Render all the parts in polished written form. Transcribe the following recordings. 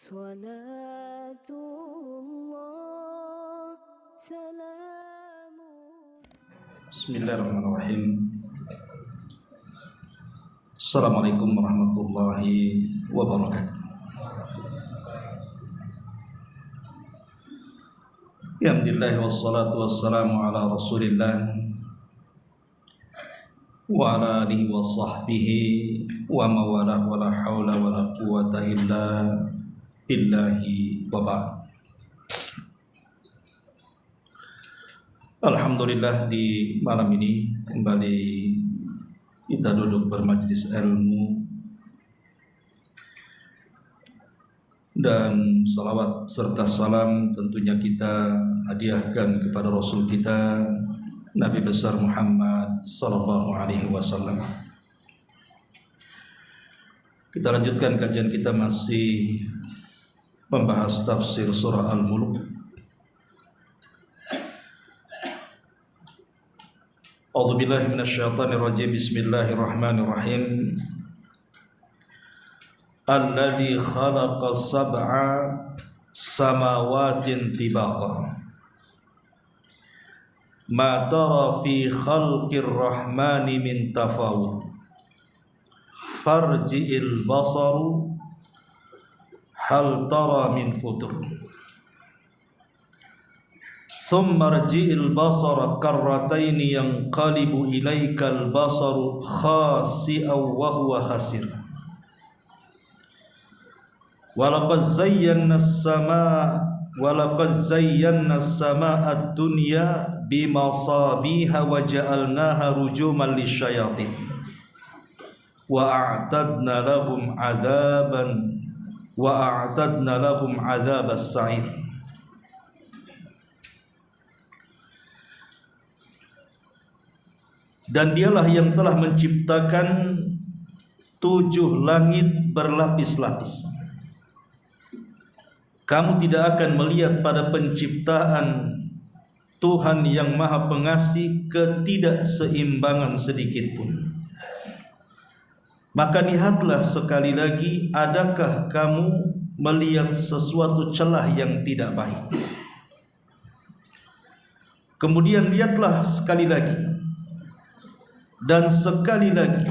Salatullah salamun. Bismillahirrahmanirrahim. Assalamualaikum warahmatullahi wabarakatuh. Alhamdulillah wassalatu wassalamu ala Rasulillah wa ala alihi wa sahbihi wa mawalah wa la hawla wa la quwata illa billahi wa ba'd. Alhamdulillah, di malam ini kembali kita duduk bermajlis ilmu dan salawat serta salam tentunya kita hadiahkan kepada Rasul kita Nabi besar Muhammad sallallahu alaihi wasallam. Kita lanjutkan kajian kita, masih membahas tafsir surah Al-Mulk. A'udzubillahi minasyaitonirrajim. Bismillahirrahmanirrahim. Alladzi khalaqa sab'a samawatin tibaqa ma tara fi khalqir rahmani min tafawut farji'il basaru hal tara min futur thumma rji'il basara karrataini yanqalibu ilaikal basaru khasi'aw wa huwa khasir walaqad zayyana as-samaa'a ad-dunya bimasabiha wa ja'alnaha rujuman lisyayatin wa a'tadna lahum 'adzabas sa'ir. Dan dialah yang telah menciptakan 7 langit berlapis-lapis. Kamu tidak akan melihat pada penciptaan Tuhan yang Maha Pengasih ketidakseimbangan sedikit pun. Maka lihatlah sekali lagi, adakah kamu melihat sesuatu celah yang tidak baik? Kemudian lihatlah sekali lagi dan sekali lagi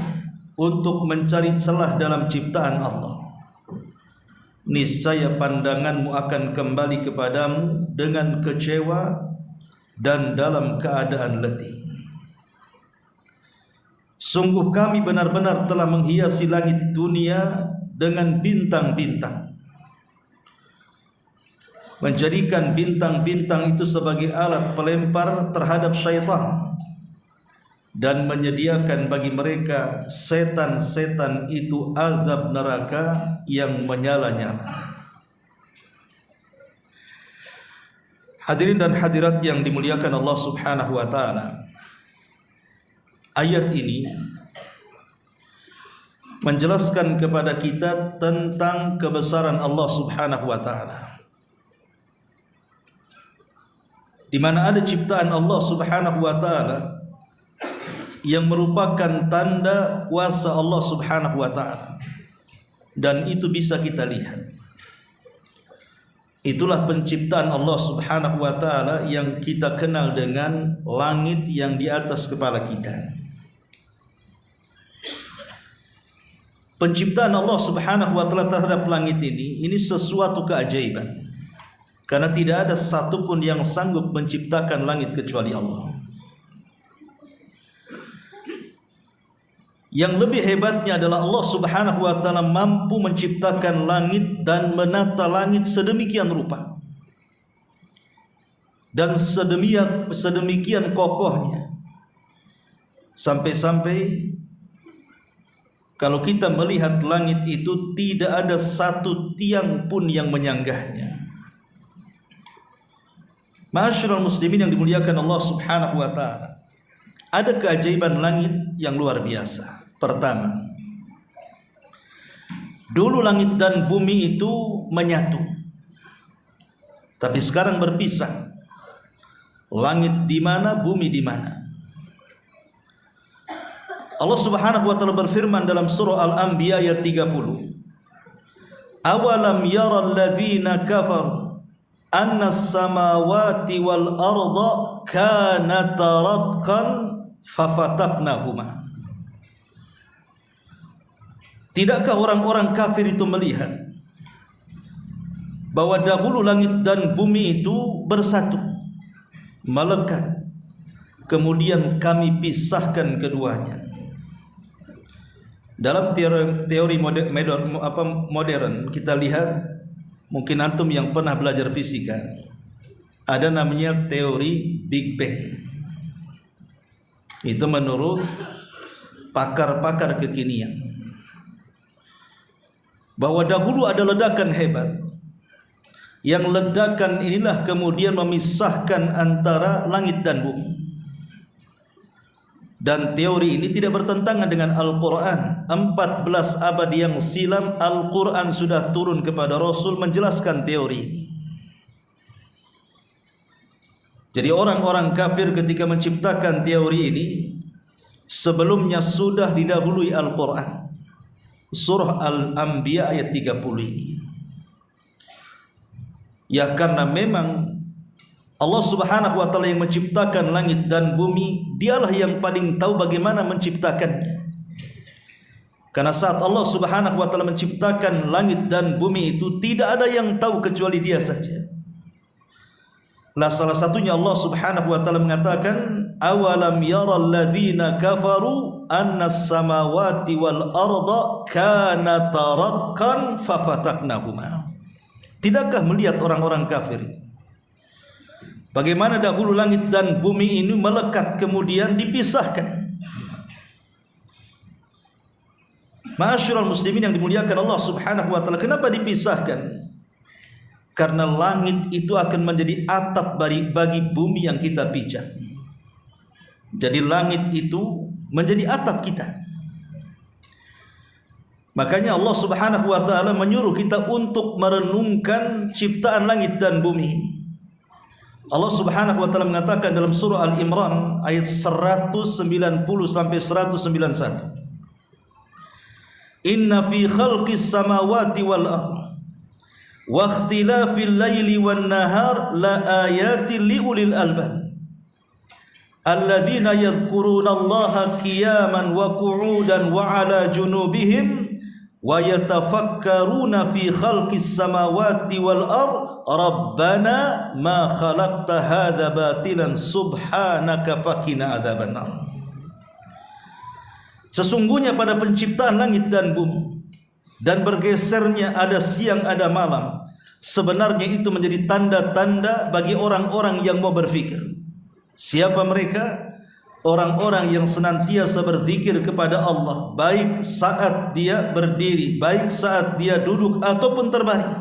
untuk mencari celah dalam ciptaan Allah. Niscaya pandanganmu akan kembali kepadamu dengan kecewa dan dalam keadaan letih. Sungguh kami benar-benar telah menghiasi langit dunia dengan bintang-bintang, menjadikan bintang-bintang itu sebagai alat pelempar terhadap syaitan, dan menyediakan bagi mereka setan-setan itu azab neraka yang menyala-nyala. Hadirin dan hadirat yang dimuliakan Allah Subhanahu wa taala, ayat ini menjelaskan kepada kita tentang kebesaran Allah Subhanahu wa taala, di mana ada ciptaan Allah Subhanahu wa taala yang merupakan tanda kuasa Allah Subhanahu wa taala, dan itu bisa kita lihat. Itulah penciptaan Allah Subhanahu wa taala yang kita kenal dengan langit yang di atas kepala kita. Penciptaan Allah Subhanahu wa taala terhadap langit ini sesuatu keajaiban, karena tidak ada satupun yang sanggup menciptakan langit kecuali Allah. Yang lebih hebatnya adalah Allah Subhanahu wa taala mampu menciptakan langit dan menata langit sedemikian rupa dan sedemikian kokohnya, sampai-sampai kalau kita melihat langit itu tidak ada satu tiang pun yang menyanggahnya. Ma'asyiral muslimin yang dimuliakan Allah Subhanahu wa taala, ada keajaiban langit yang luar biasa. Pertama, dulu langit dan bumi itu menyatu, tapi sekarang berpisah. Langit di mana, bumi di mana? Allah Subhanahu wa taala berfirman dalam surah Al-Anbiya ayat 30. awalam yara alladhina kafaru anna as-samawati wal arda kanata ratqan fafataqnahuma. Tidakkah orang-orang kafir itu melihat bahwa dahulu langit dan bumi itu bersatu, melekat, kemudian kami pisahkan keduanya. Dalam teori modern kita lihat, mungkin antum yang pernah belajar fisika, ada namanya teori Big Bang. Itu menurut pakar-pakar kekinian, bahwa dahulu ada ledakan hebat, yang ledakan inilah kemudian memisahkan antara langit dan bumi. Dan teori ini tidak bertentangan dengan Al-Quran. 14 abad yang silam Al-Quran sudah turun kepada Rasul menjelaskan teori ini. Jadi orang-orang kafir ketika menciptakan teori ini, sebelumnya sudah didahului Al-Quran. Surah Al-Anbiya ayat 30 ini. Ya, karena memang Allah Subhanahu wa taala yang menciptakan langit dan bumi, dialah yang paling tahu bagaimana menciptakannya. Karena saat Allah Subhanahu wa taala menciptakan langit dan bumi itu, tidak ada yang tahu kecuali Dia saja. Lah salah satunya Allah Subhanahu wa taala mengatakan, awalam yaral ladzina kafaru annas samawati wal arda kanata ratqan fafataqnahuma. Tidakkah melihat orang-orang kafir itu bagaimana dahulu langit dan bumi ini melekat kemudian dipisahkan? Ma'asyiral muslimin yang dimuliakan Allah Subhanahu wa taala, kenapa dipisahkan? Karena langit itu akan menjadi atap bagi bumi yang kita pijak. Jadi langit itu menjadi atap kita. Makanya Allah Subhanahu wa taala menyuruh kita untuk merenungkan ciptaan langit dan bumi ini. Allah Subhanahu wa taala mengatakan dalam surah Al-Imran ayat 190 sampai 191. Inna fi khalqis samawati wal ardh wa ikhtilafil laili wan nahar la ayatin liulil albab alladzina yadhkuruna Allaha qiyaman wa qu'udan wa 'ala junubihim wa yatafakkaruna fi khalqis samawati wal ardh rabbana ma khalaqta hadza batilan subhanaka faqina adzabannar. Sesungguhnya pada penciptaan langit dan bumi dan bergesernya ada siang ada malam, sebenarnya itu menjadi tanda-tanda bagi orang-orang yang mau berfikir. Siapa mereka? Orang-orang yang senantiasa berzikir kepada Allah, baik saat dia berdiri, baik saat dia duduk ataupun terbaring.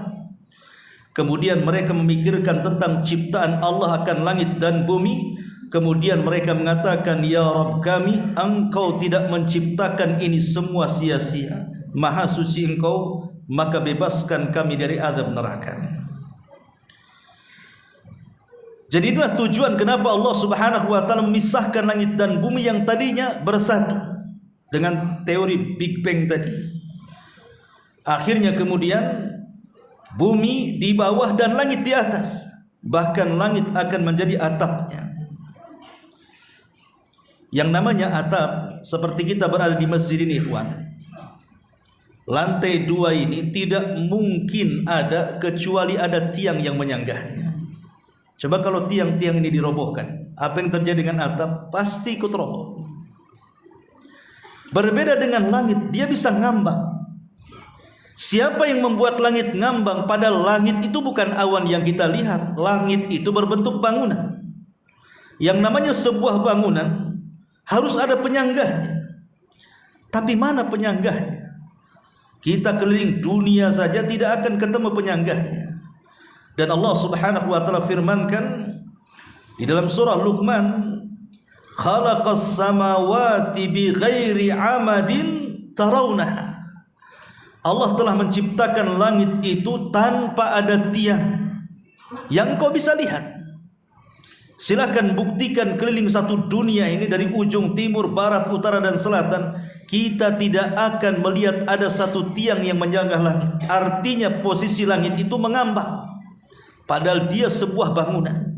Kemudian mereka memikirkan tentang ciptaan Allah akan langit dan bumi. Kemudian mereka mengatakan, ya Rabb kami, Engkau tidak menciptakan ini semua sia-sia. Maha suci Engkau, maka bebaskan kami dari azab neraka. Jadi inilah tujuan kenapa Allah Subhanahu wa taala memisahkan langit dan bumi yang tadinya bersatu dengan teori Big Bang tadi. Akhirnya kemudian bumi di bawah dan langit di atas. Bahkan langit akan menjadi atapnya. Yang namanya atap, seperti kita berada di masjid ini, ikhwan. Lantai 2 ini tidak mungkin ada kecuali ada tiang yang menyanggahnya. Coba kalau tiang-tiang ini dirobohkan, apa yang terjadi dengan atap? Pasti ikut roboh. Berbeda dengan langit, dia bisa ngambang. Siapa yang membuat langit ngambang? Padahal langit itu bukan awan yang kita lihat. Langit itu berbentuk bangunan. Yang namanya sebuah bangunan harus ada penyanggahnya. Tapi mana penyanggahnya? Kita keliling dunia saja tidak akan ketemu penyanggahnya. Dan Allah Subhanahu wa taala firmankan di dalam surah Luqman, khalaqas samawati bighairi amadin tarawnaha. Allah telah menciptakan langit itu tanpa ada tiang yang kau bisa lihat. Silahkan buktikan keliling satu dunia ini dari ujung timur, barat, utara dan selatan, kita tidak akan melihat ada satu tiang yang menjaga langit. Artinya posisi langit itu mengambang, padahal dia sebuah bangunan.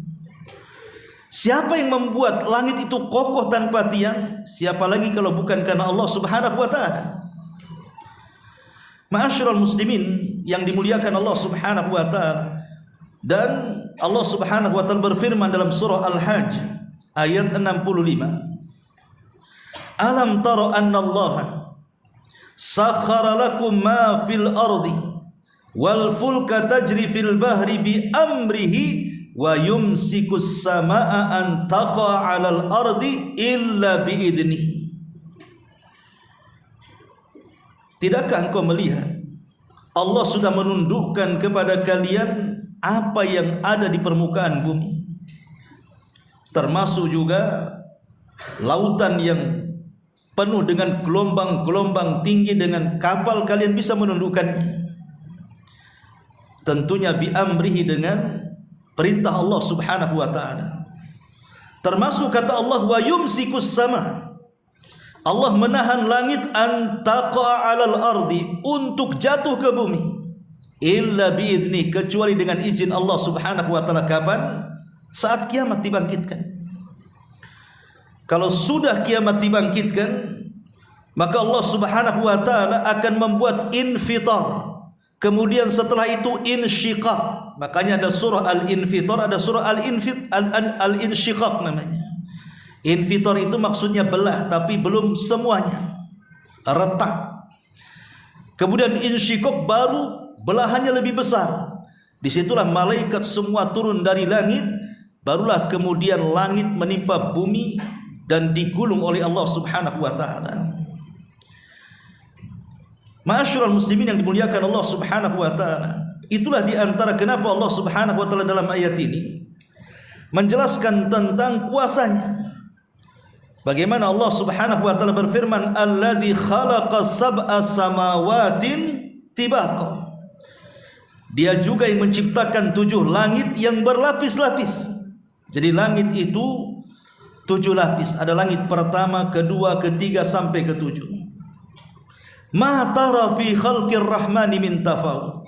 Siapa yang membuat langit itu kokoh tanpa tiang? Siapa lagi kalau bukan karena Allah Subhanahu wa ta'ala. Ma'asyiral muslimin yang dimuliakan Allah Subhanahu wa ta'ala, dan Allah Subhanahu wa ta'ala berfirman dalam surah Al-Hajj ayat 65, Alam tara anna Allah sakhara lakum ma fil ardi wal fulka tajri fil bahri bi amrihi wa yumsikus samaa an taqa 'alal ardi illa bi idnihi. Tidakkah engkau melihat Allah sudah menundukkan kepada kalian apa yang ada di permukaan bumi, termasuk juga lautan yang penuh dengan gelombang-gelombang tinggi, dengan kapal kalian bisa menundukkannya. Tentunya bi amrihi, dengan perintah Allah Subhanahu wa ta'ala. Termasuk kata Allah, wa yumsikus sama, Allah menahan langit antaqa 'alal ardi, untuk jatuh ke bumi, illa biizni, kecuali dengan izin Allah Subhanahu wa ta'ala. Kapan? Saat kiamat dibangkitkan. Kalau sudah kiamat dibangkitkan, maka Allah Subhanahu wa ta'ala akan membuat infitar, kemudian setelah itu insyiqaq. Makanya ada surah al-infitar, ada surah al-insyiqaq namanya. Infitar itu maksudnya belah, tapi belum semuanya, retak. Kemudian insyiqaq baru belahannya lebih besar. Disitulah malaikat semua turun dari langit, barulah kemudian langit menimpa bumi dan digulung oleh Allah Subhanahu wa ta'ala. Ma'asyiral muslimin yang dimuliakan Allah Subhanahu wa ta'ala, itulah di antara kenapa Allah Subhanahu wa ta'ala dalam ayat ini menjelaskan tentang kuasanya. Bagaimana Allah Subhanahu wa ta'ala berfirman, alladzi khalaqa sab'a samawatin tibaqa. Dia juga yang menciptakan 7 langit yang berlapis-lapis. Jadi langit itu 7 lapis. Ada langit pertama, kedua, ketiga sampai ke-7. Ma tara fi khalqir rahmani min tafawut.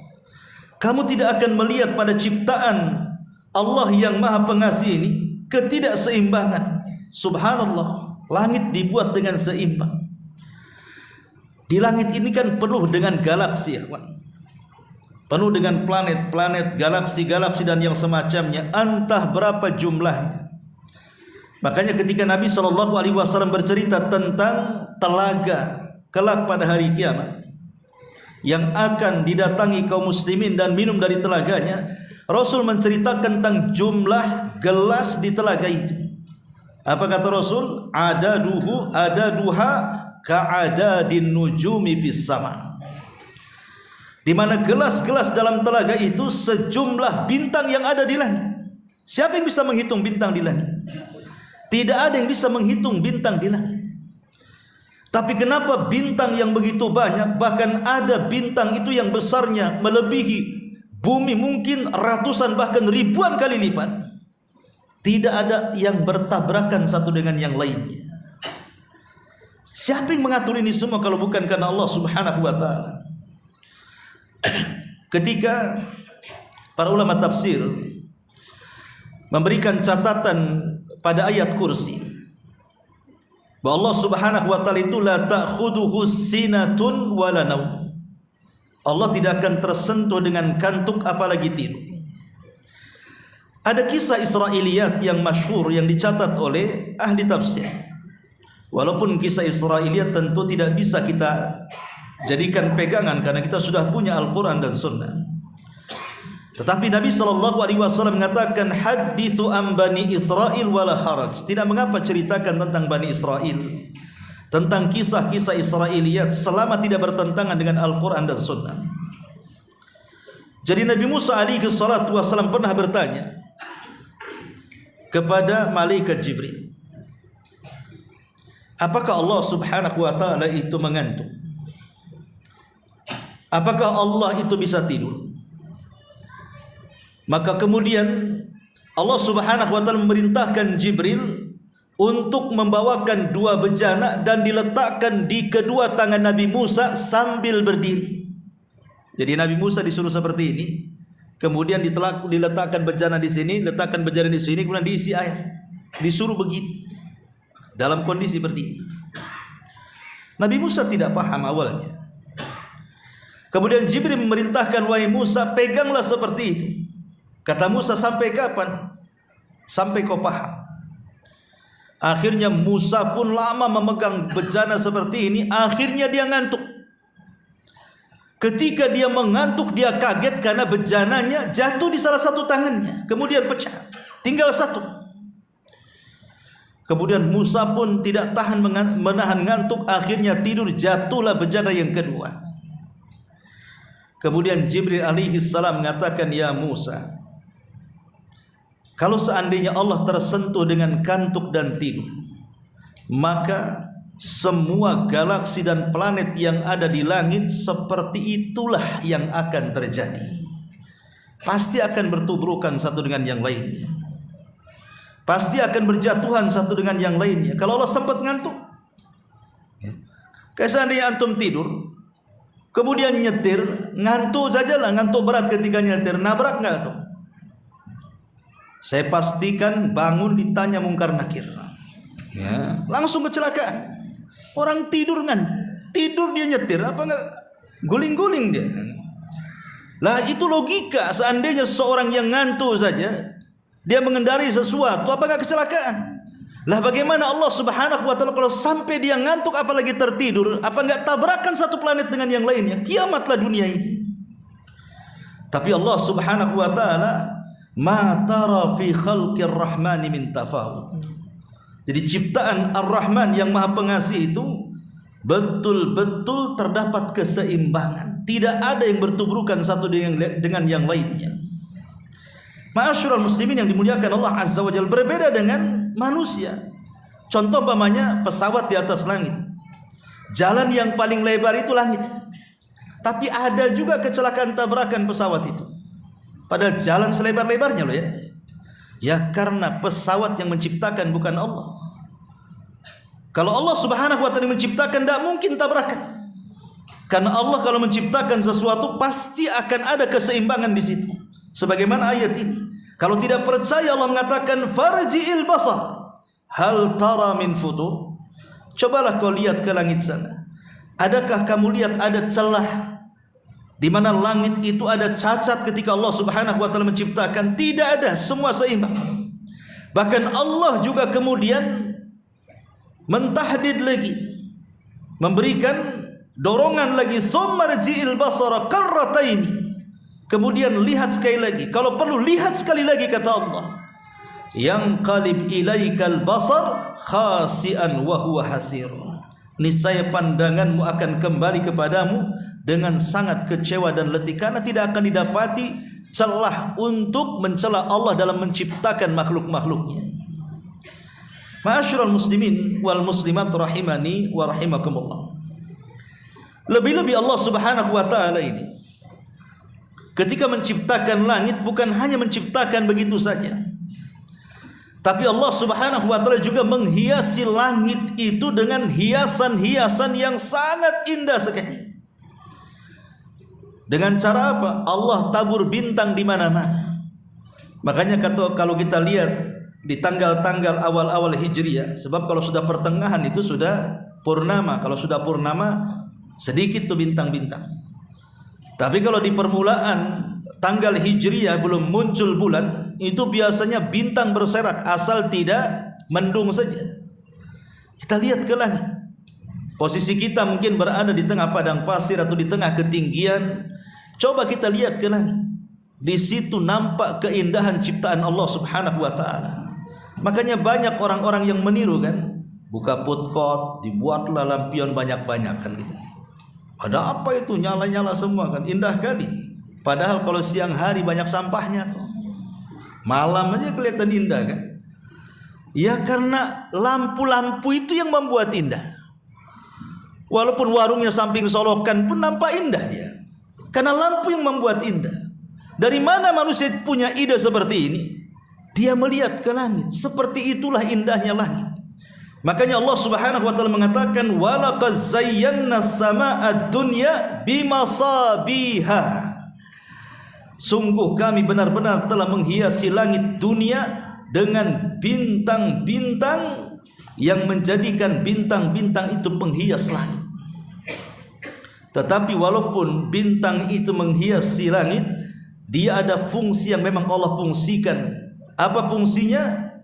Kamu tidak akan melihat pada ciptaan Allah yang Maha Pengasih ini ketidakseimbangan. Subhanallah, langit dibuat dengan seimbang. Di langit ini kan penuh dengan galaksi, ya kawan. Penuh dengan planet-planet, galaksi-galaksi dan yang semacamnya, entah berapa jumlahnya. Makanya ketika Nabi SAW bercerita tentang telaga kelak pada hari kiamat yang akan didatangi kaum muslimin dan minum dari telaganya, Rasul menceritakan tentang jumlah gelas di telaga itu. Apa kata Rasul? Adaduha ka'adadin nujumi fis sama. Di mana gelas-gelas dalam telaga itu sejumlah bintang yang ada di langit. Siapa yang bisa menghitung bintang di langit? Tidak ada yang bisa menghitung bintang di langit. Tapi kenapa bintang yang begitu banyak, bahkan ada bintang itu yang besarnya melebihi bumi mungkin ratusan bahkan ribuan kali lipat, tidak ada yang bertabrakan satu dengan yang lainnya. Siapa yang mengatur ini semua kalau bukan karena Allah Subhanahu wa ta'ala? Ketika para ulama tafsir memberikan catatan pada ayat kursi, bahwa Allah Subhanahu wa ta'ala itu la ta'khuduhu sinatun wala naum. Allah tidak akan tersentuh dengan kantuk apalagi tidur. Ada kisah Israiliyat yang masyhur yang dicatat oleh ahli tafsir. Walaupun kisah Israiliyat tentu tidak bisa kita jadikan pegangan karena kita sudah punya Al-Quran dan Sunnah. Tetapi Nabi SAW mengatakan, hadithu an Bani Israel wala haraj. Tidak mengapa ceritakan tentang Bani Israel, tentang kisah-kisah Israiliyat, selama tidak bertentangan dengan Al-Quran dan Sunnah. Jadi Nabi Musa SAW pernah bertanya kepada malaikat Jibril, apakah Allah Subhanahu wa ta'ala itu mengantuk? Apakah Allah itu bisa tidur? Maka kemudian Allah Subhanahu wa ta'ala memerintahkan Jibril untuk membawakan 2 bejana dan diletakkan di kedua tangan Nabi Musa sambil berdiri. Jadi Nabi Musa disuruh seperti ini, kemudian diletakkan bejana di sini, letakkan bejana di sini, kemudian diisi air. Disuruh begini dalam kondisi berdiri. Nabi Musa tidak paham awalnya. Kemudian Jibril memerintahkan, wahai Musa, peganglah seperti itu. Kata Musa, sampai kapan? Sampai kau paham. Akhirnya Musa pun lama memegang bejana seperti ini. Akhirnya dia ngantuk. Ketika dia mengantuk, dia kaget karena bejananya jatuh di salah satu tangannya, kemudian pecah, tinggal satu. Kemudian Musa pun tidak tahan menahan ngantuk, akhirnya tidur, jatuhlah bejana yang kedua. Kemudian Jibril alaihi salam mengatakan, ya Musa, kalau seandainya Allah tersentuh dengan kantuk dan tidur, maka semua galaksi dan planet yang ada di langit seperti itulah yang akan terjadi. Pasti akan bertubrukan satu dengan yang lainnya. Pasti akan berjatuhan satu dengan yang lainnya. Kalau Allah sempat ngantuk, kayak seandainya antum tidur, kemudian nyetir, ngantuk sajalah, ngantuk berat ketika nyetir, nabrak nggak tuh? Saya pastikan bangun ditanya mungkar nakir, ya, langsung kecelakaan. Orang tidur tidur dia nyetir, apa enggak guling-guling dia. Lah itu logika, seandainya seorang yang ngantuk saja dia mengendarai sesuatu, apa enggak kecelakaan? Lah bagaimana Allah Subhanahu wa taala kalau sampai dia ngantuk apalagi tertidur, apa enggak tabrakan satu planet dengan yang lainnya? Kiamatlah dunia ini. Tapi Allah Subhanahu wa taala, ma tara fi khalqir rahmani min tafawut. Jadi ciptaan Ar-Rahman yang Maha Pengasih itu betul-betul terdapat keseimbangan. Tidak ada yang bertubrukan satu dengan yang lainnya. Ma'asyiral muslimin yang dimuliakan Allah Azza wa Jalla, berbeda dengan manusia. Contoh umpamanya pesawat di atas langit. Jalan yang paling lebar itu langit. Tapi ada juga kecelakaan tabrakan pesawat itu. Pada jalan selebar-lebarnya loh ya. Ya karena pesawat yang menciptakan bukan Allah. Kalau Allah Subhanahu wa taala menciptakan, tidak mungkin tabrakan. Karena Allah kalau menciptakan sesuatu pasti akan ada keseimbangan di situ. Sebagaimana ayat ini. Kalau tidak percaya, Allah mengatakan farji'il basar hal tara min futur. Cobalah kau lihat ke langit sana. Adakah kamu lihat ada celah di mana langit itu ada cacat ketika Allah Subhanahu wa taala menciptakan? Tidak ada, semua seimbang. Bahkan Allah juga kemudian mentahdid lagi, memberikan dorongan lagi, tsummarji'il basara karrataini. Kemudian lihat sekali lagi, kalau perlu lihat sekali lagi, kata Allah, yang qalib ilaikal basar khasi'an wa huwa hasir. Niscaya pandanganmu akan kembali kepadamu dengan sangat kecewa dan letih, karena tidak akan didapati celah untuk mencela Allah dalam menciptakan makhluk-makhluknya. Ma'asyiral muslimin wal muslimat rahimani wa rahimakumullah. Lebih-lebih Allah Subhanahu wa taala ini ketika menciptakan langit bukan hanya menciptakan begitu saja. Tapi Allah Subhanahu wa taala juga menghiasi langit itu dengan hiasan-hiasan yang sangat indah sekali. Dengan cara apa? Allah tabur bintang di mana-mana. Makanya kalau kita lihat di tanggal-tanggal awal-awal Hijriah, sebab kalau sudah pertengahan itu sudah purnama. Kalau sudah purnama sedikit tuh bintang-bintang. Tapi kalau di permulaan tanggal Hijriah belum muncul bulan, itu biasanya bintang berserak asal tidak mendung saja. Kita lihat ke langit. Posisi kita mungkin berada di tengah padang pasir atau di tengah ketinggian. Coba kita lihat ke langit. Di situ nampak keindahan ciptaan Allah Subhanahu wa taala. Makanya banyak orang-orang yang meniru kan, buka putkot, dibuatlah lampion banyak-banyak kan gitu. Ada apa itu, nyala-nyala semua kan, indah kali. Padahal kalau siang hari banyak sampahnya tuh. Malam aja kelihatan indah kan. Ya karena lampu-lampu itu yang membuat indah. Walaupun warungnya samping solokan pun nampak indah dia. Karena lampu yang membuat indah. Dari mana manusia punya ide seperti ini? Dia melihat ke langit. Seperti itulah indahnya langit. Makanya Allah Subhanahu wa taala mengatakan walaqad zayyana as-samaa'a dunya bimasabiha. Sungguh kami benar-benar telah menghiasi langit dunia dengan bintang-bintang yang menjadikan bintang-bintang itu penghias langit. Tetapi walaupun bintang itu menghiasi langit, dia ada fungsi yang memang Allah fungsikan. Apa fungsinya?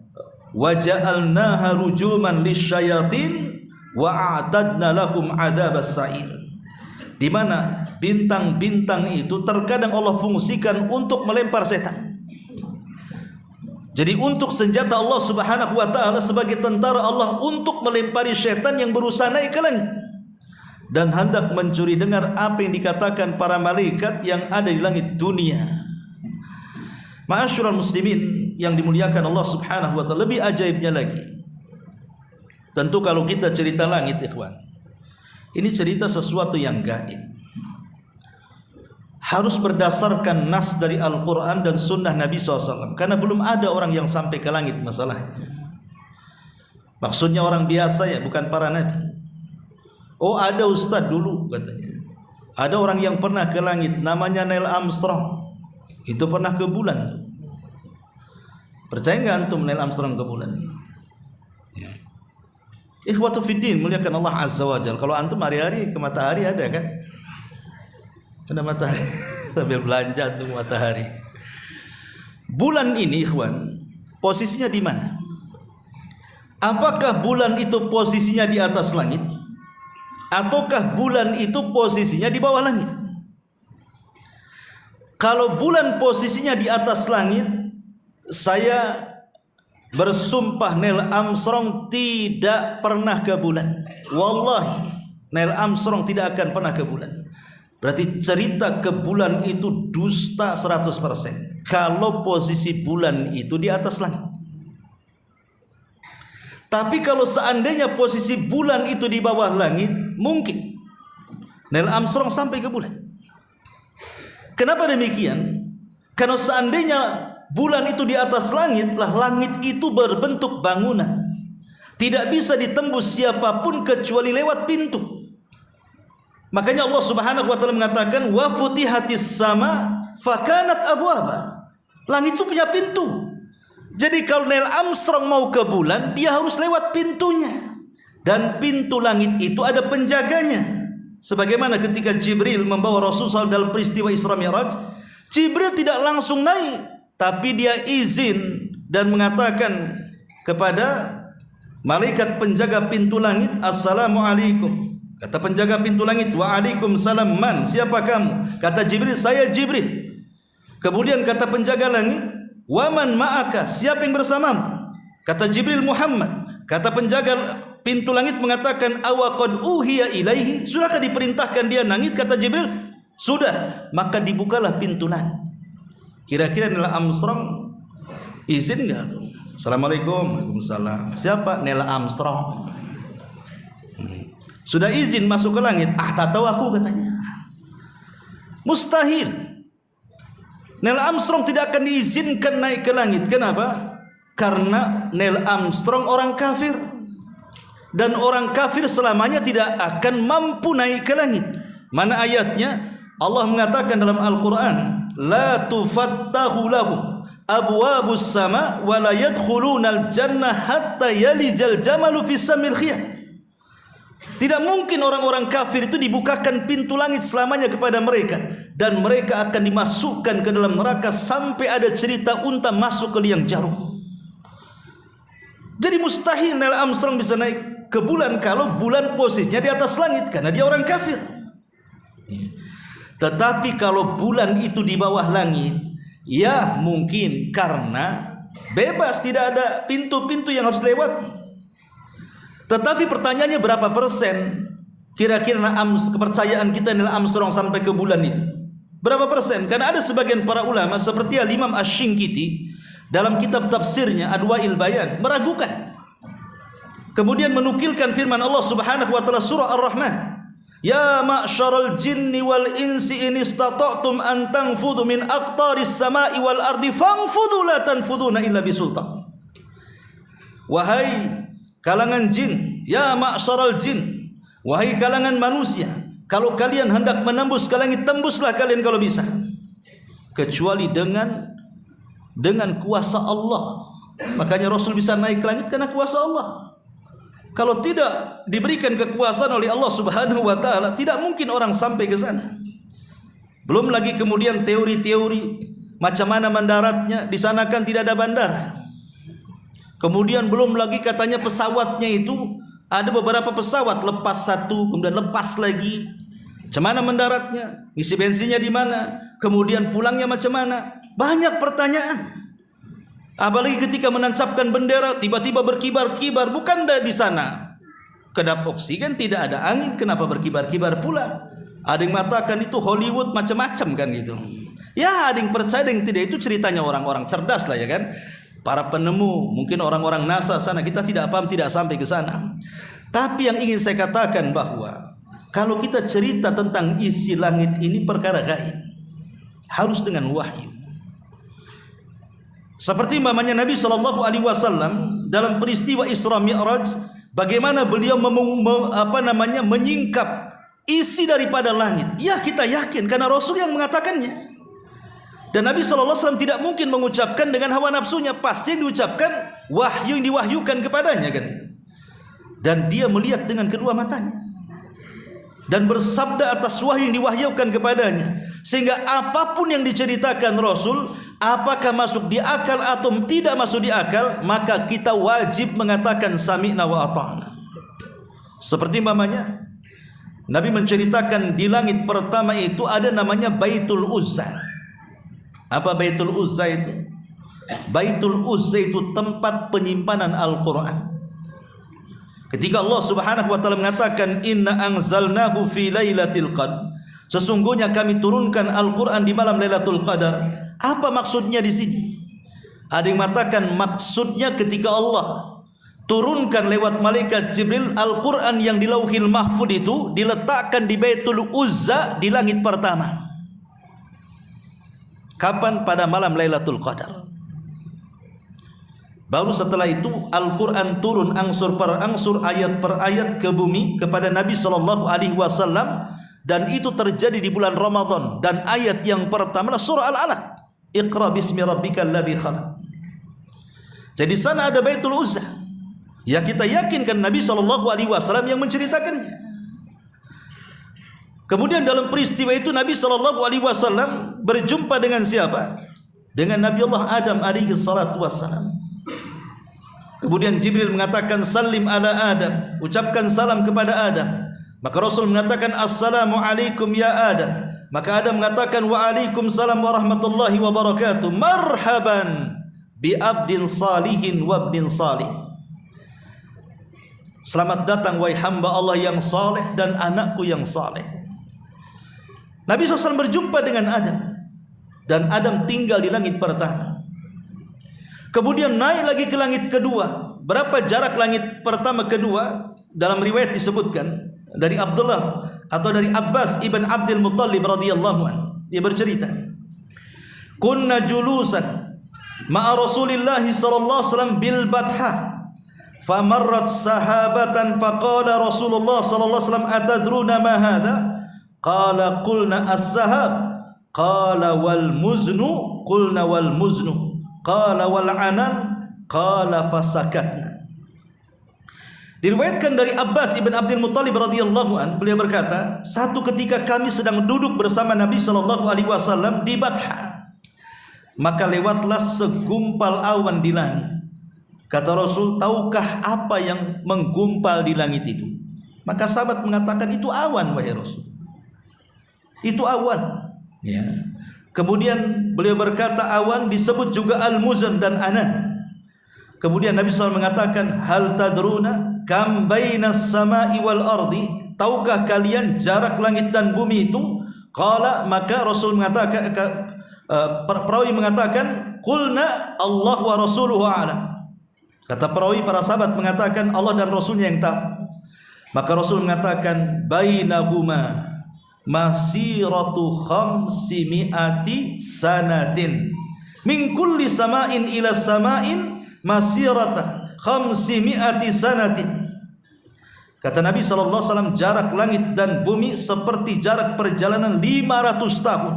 Wa ja'alnaha rujuman lisyayatin wa a'tadna lahum adzabas sa'ir. Di mana bintang-bintang itu terkadang Allah fungsikan untuk melempar setan. Jadi untuk senjata Allah Subhanahu wa taala sebagai tentara Allah untuk melempari setan yang berusaha naik ke langit dan hendak mencuri dengar apa yang dikatakan para malaikat yang ada di langit dunia. Ma'asyiral muslimin yang dimuliakan Allah Subhanahu wa taala, lebih ajaibnya lagi. Tentu kalau kita cerita langit, ikhwan, ini cerita sesuatu yang gaib. Harus berdasarkan nas dari Al-Quran dan sunnah Nabi SAW. Karena belum ada orang yang sampai ke langit masalahnya. Maksudnya orang biasa ya, bukan para nabi. Oh ada ustadz dulu katanya. Ada orang yang pernah ke langit, namanya Neil Armstrong. Itu pernah ke bulan. Percaya nggak antum Neil Armstrong ke bulan? Ya. Ikhwatu fiddin, muliakan Allah Azza wa Jalla. Kalau antum hari-hari ke matahari ada kan? Ada matahari sambil belanja tuh matahari. Bulan ini ikhwan, posisinya di mana? Apakah bulan itu posisinya di atas langit? Ataukah bulan itu posisinya di bawah langit? Kalau bulan posisinya di atas langit, saya bersumpah Neil Armstrong tidak pernah ke bulan. Wallahi, Neil Armstrong tidak akan pernah ke bulan. Berarti cerita ke bulan itu dusta 100%. Kalau posisi bulan itu di atas langit. Tapi kalau seandainya posisi bulan itu di bawah langit, mungkin Neil Armstrong sampai ke bulan. Kenapa demikian? Karena seandainya bulan itu di atas langit, lah langit itu berbentuk bangunan. Tidak bisa ditembus siapapun kecuali lewat pintu. Makanya Allah Subhanahu wa taala mengatakan wa futihatis sama fakanat abwaba. Langit itu punya pintu. Jadi kalau Neil Armstrong mau ke bulan, dia harus lewat pintunya. Dan pintu langit itu ada penjaganya. Sebagaimana ketika Jibril membawa Rasulullah dalam peristiwa Isra Mi'raj, Jibril tidak langsung naik, tapi dia izin dan mengatakan kepada malaikat penjaga pintu langit, "Assalamualaikum." Kata penjaga pintu langit, "Waalaikumsalam, man, siapa kamu?" Kata Jibril, "Saya Jibril." Kemudian kata penjaga langit, "Wa man ma'aka?" Siapa yang bersamamu? Kata Jibril, "Muhammad." Kata penjaga pintu langit mengatakan, "Awaqad uhiya ilaihi?" Sudahkah diperintahkan dia langit? Kata Jibril, "Sudah." Maka dibukalah pintu langit. Kira-kira Neil Armstrong izin enggak tuh? "Assalamualaikum." "Waalaikumsalam." Siapa? Neil Armstrong. Sudah izin masuk ke langit. Tak tahu aku katanya. Mustahil. Neil Armstrong tidak akan diizinkan naik ke langit. Kenapa? Karena Neil Armstrong orang kafir. Dan orang kafir selamanya tidak akan mampu naik ke langit. Mana ayatnya? Allah mengatakan dalam Al-Quran, "La tufattahu lahum abwabus sama wa la yadkhulunal jannah hatta yalijal jamalu fis samil khiyat." Tidak mungkin orang-orang kafir itu dibukakan pintu langit selamanya kepada mereka, dan mereka akan dimasukkan ke dalam neraka sampai ada cerita unta masuk ke liang jarum. Jadi mustahil Neil Armstrong bisa naik ke bulan kalau bulan posisinya di atas langit, karena dia orang kafir. Tetapi kalau bulan itu di bawah langit, ya mungkin karena bebas, tidak ada pintu-pintu yang harus dilewati. Tetapi pertanyaannya berapa persen kira-kira kepercayaan kita Neil Armstrong sampai ke bulan itu? Berapa persen? Karena ada sebagian para ulama seperti Al-Imam Asy-Syinkiti dalam kitab tafsirnya Adwa'il Bayan meragukan. Kemudian menukilkan firman Allah Subhanahu wa taala surah Ar-Rahman, "Ya ma'syaral jinni wal insi in istata'tum an tanfudhu min aqtaris sama'i wal ardi fanfudhu la tanfudhuna illa bisultan." Wahai kalangan jin, ya ma'syaral jin, wahai kalangan manusia, kalau kalian hendak menembus ke langit, tembuslah kalian kalau bisa, kecuali dengan kuasa Allah. Makanya Rasul bisa naik ke langit karena kuasa Allah. Kalau tidak diberikan kekuasaan oleh Allah Subhanahu wa taala, tidak mungkin orang sampai ke sana. Belum lagi kemudian teori-teori macam mana mendaratnya, di sana kan tidak ada bandara. Kemudian belum lagi katanya pesawatnya itu ada beberapa pesawat, lepas satu kemudian lepas lagi. Macam mana mendaratnya? Isi bensinnya di mana? Kemudian pulangnya macam mana? Banyak pertanyaan. Apalagi ketika menancapkan bendera tiba-tiba berkibar-kibar, bukan di sana kedap oksigen, tidak ada angin, kenapa berkibar-kibar pula? Ada yang mengatakan itu Hollywood macam-macam kan gitu. Ya, ada yang percaya, ada yang tidak. Itu ceritanya orang-orang cerdas lah ya kan. Para penemu, mungkin orang-orang NASA sana, kita tidak paham, tidak sampai ke sana. Tapi yang ingin saya katakan bahwa kalau kita cerita tentang isi langit ini perkara gaib, harus dengan wahyu. Seperti mamanya Nabi Shallallahu Alaihi Wasallam dalam peristiwa Isra Mi'raj, bagaimana beliau menyingkap isi daripada langit. Ya, kita yakin karena Rasul yang mengatakannya. Dan Nabi SAW tidak mungkin mengucapkan dengan hawa nafsunya, pasti yang diucapkan wahyu yang diwahyukan kepadanya kan itu. Dan dia melihat dengan kedua matanya dan bersabda atas wahyu yang diwahyukan kepadanya, sehingga apapun yang diceritakan Rasul, apakah masuk di akal atau tidak masuk di akal, maka kita wajib mengatakan sami'na wa ata'na. Seperti mamanya Nabi menceritakan di langit pertama itu ada namanya Baitul Uzza. Apa Baitul Uzza itu? Baitul Uzza itu tempat penyimpanan Al-Quran. Ketika Allah Subhanahu wa taala mengatakan inna anzalnahu fi lailatul qadar, sesungguhnya kami turunkan Al-Quran di malam Lailatul Qadar. Apa maksudnya di sini? Ada yang mengatakan maksudnya ketika Allah turunkan lewat malaikat Jibril Al-Quran yang di Lauhil Mahfud itu diletakkan di Baitul Uzza di langit pertama. Kapan? Pada malam Lailatul Qadar. Baru setelah itu Al-Quran turun angsur per angsur, ayat per ayat ke bumi kepada Nabi Sallallahu Alaihi Wasallam, dan itu terjadi di bulan Ramadan. Dan ayat yang pertama adalah surah Al-Alaq, Iqra bismi rabbikal ladzi khalaq. Jadi sana ada Baitul Uzza. Ya, kita yakinkan Nabi Sallallahu Alaihi Wasallam yang menceritakannya. Kemudian dalam peristiwa itu Nabi Sallallahu Alaihi Wasallam berjumpa dengan siapa? Dengan Nabi Allah Adam alaihi salatu wassalam. Kemudian Jibril mengatakan salim ala Adam, ucapkan salam kepada Adam. Maka Rasul mengatakan assalamu alaikum ya Adam. Maka Adam mengatakan wa alaikum salam warahmatullahi wabarakatuh. Marhaban bi abdin salihin wa abdin salih. Selamat datang wahai hamba Allah yang saleh dan anakku yang saleh. Nabi SAW berjumpa dengan Adam, dan Adam tinggal di langit pertama. Kemudian naik lagi ke langit kedua. Berapa jarak langit pertama kedua? Dalam riwayat disebutkan dari Abdullah atau dari Abbas ibn Abdul Muttalib radhiyallahu anhu, dia bercerita, kunna julusan ma'a Rasulillah sallallahu alaihi wasallam bil Batha, famarrat sahabatan faqala Rasulullah sallallahu alaihi wasallam atadruna ma hadha? Qala qulna as-sahab. Qala wal muznu. Qulna wal muznu. Qala wal anan. Qala fasakatna. Diriwayatkan dari Abbas ibn Abdul Muttalib radhiyallahu an, beliau berkata, satu ketika kami sedang duduk bersama Nabi sallallahu alaihi wasallam di Batha, maka lewatlah segumpal awan di langit. Kata Rasul, tahukah apa yang menggumpal di langit itu? Maka sahabat mengatakan, itu awan wahai Rasul. Itu awan. Ya. Kemudian beliau berkata awan disebut juga al-muzan dan anan. Kemudian Nabi SAW mengatakan, hal tadruna kam bainas sama'i wal ardi? Tahukah kalian jarak langit dan bumi itu? Qala, maka Rasul mengatakan, perawi mengatakan, qulna Allah wa rasuluhu a'lam. Kata perawi, para sahabat mengatakan Allah dan Rasulnya yang tahu. Maka Rasul mengatakan bainahuma masiratu khamsimi'ati sanatin min kulli sama'in ila sama'in masirata 500 sanatin. Kata Nabi SAW, jarak langit dan bumi seperti jarak perjalanan 500 tahun.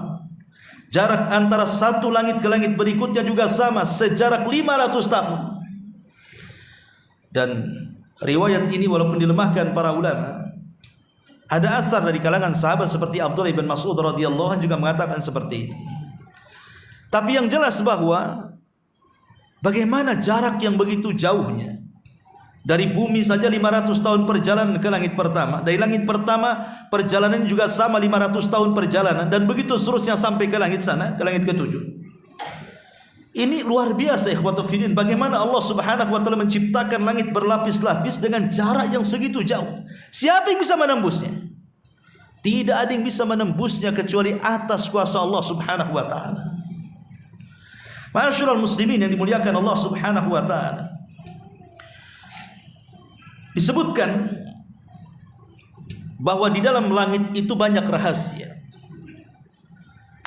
Jarak antara satu langit ke langit berikutnya juga sama, sejarak 500 tahun. Dan riwayat ini walaupun dilemahkan para ulama, ada asar dari kalangan sahabat seperti Abdullah bin Mas'ud radhiyallahu anhu juga mengatakan seperti itu. Tapi yang jelas bahwa bagaimana jarak yang begitu jauhnya. Dari bumi saja 500 tahun perjalanan ke langit pertama. Dari langit pertama perjalanan juga sama 500 tahun perjalanan. Dan begitu seterusnya sampai ke langit sana, ke langit ketujuh. Ini luar biasa ikhwatu fiddin. Bagaimana Allah subhanahu wa ta'ala menciptakan langit berlapis-lapis dengan jarak yang segitu jauh. Siapa yang bisa menembusnya? Tidak ada yang bisa menembusnya kecuali atas kuasa Allah subhanahu wa ta'ala. Ma'asyiral muslimin yang dimuliakan Allah subhanahu wa ta'ala, disebutkan bahwa di dalam langit itu banyak rahasia.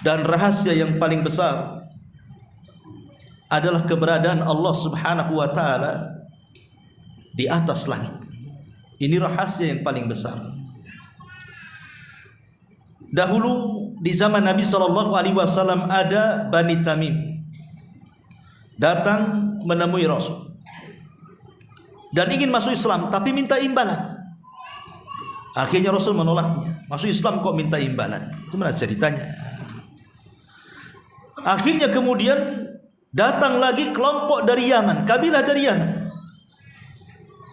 Dan rahasia yang paling besar adalah keberadaan Allah subhanahu wa ta'ala di atas langit. Ini rahasia yang paling besar. Dahulu di zaman Nabi SAW ada Bani Tamim datang menemui Rasul dan ingin masuk Islam tapi minta imbalan. Akhirnya Rasul menolaknya. Masuk Islam kok minta imbalan? Itu mana ceritanya? Akhirnya kemudian datang lagi kelompok dari Yaman, kabilah dari Yaman.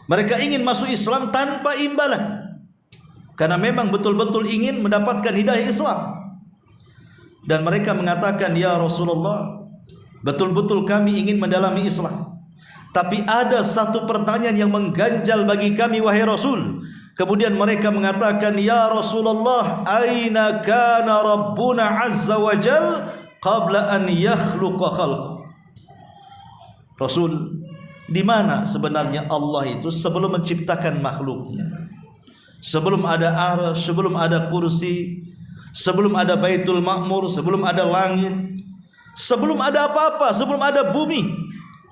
Mereka ingin masuk Islam tanpa imbalan, karena memang betul-betul ingin mendapatkan hidayah Islam. Dan mereka mengatakan, ya Rasulullah, betul-betul kami ingin mendalami Islam, tapi ada satu pertanyaan yang mengganjal bagi kami wahai Rasul. Kemudian mereka mengatakan, ya Rasulullah, aina kana Rabbuna azza wa jal qabla an yakhluqa khalqa. Rasul, di mana sebenarnya Allah itu sebelum menciptakan makhluknya? Sebelum ada arsy, sebelum ada kursi, sebelum ada Baitul Ma'mur, sebelum ada langit, sebelum ada apa-apa, sebelum ada bumi,